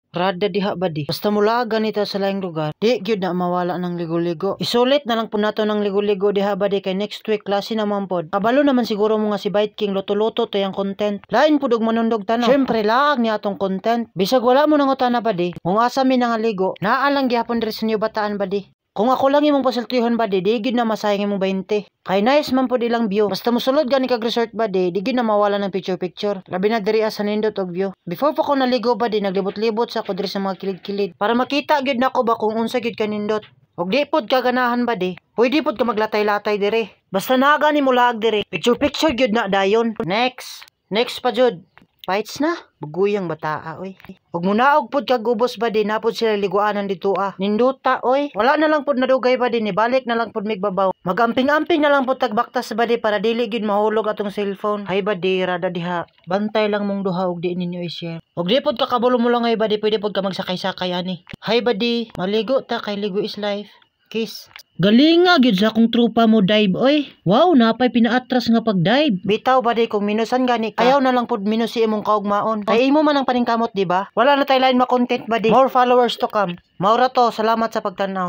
Rada diha badi. Basta mula ganito sa laing lugar, di gyud na mawala ng ligo-ligo. Isulit na lang po nato ng ligo-ligo diha badi kay next week klase naman pod. Kabalo naman siguro mo nga si Bite King luto-luto to yung content. Lain pud og manundog tanaw. Syempre laag ni atong content. Bisag wala mo nang utana badi, kung asa mi nga ligo, naa lang gyapon diri sa inyo bataan badi. Kung ako lang imong pasultihon badi, di gid na masayang imong 20. Kay nice man pud ilang view. Basta mosulod gani kag resort badi, di gid na mawala ng picture-picture. Labi na diri sa nindot og view. Before pa ko naligo badi, naglibot-libot sa ko diri sa mga kilid-kilid para makita gid nako ba kung unsa gid kanindot. Og di pod ka ganahan badi, pwede pod ka maglatay-latay diri. Basta naa gani mo laag diri, picture-picture gyud na dayon. Next pa jud. Fights na, buguyang bataa oy. Ug munaog pod kag ubos ba din napod sila liguanan dito Ninduta oy. Wala na lang pod nadugay ba din, ibalik na lang pod migbabaw. Magamping-amping na lang pod tagbaktas ba di para dili gid mahulog atong cellphone. Hay ba di rada diha. Bantay lang mong duha ug di ninyo i-share. Ug di pod kakabulo mo lang ay ba di pwede pod ka magsakay-sakay ani. Hay ba di, maligo ta kay ligo is life. Kiss. Galing nga gyud sa akong trupa mo dive oy. Wow, napay pinaatras nga pag-dive. Bitaw ba di kung minusan gani ka? Ayaw na lang pud minusi imong kaugmaon. Kay imo man ang paningkamot di ba? Wala na tay lain ma-content ba di? More followers to come. Maura to, salamat sa pagtanaw.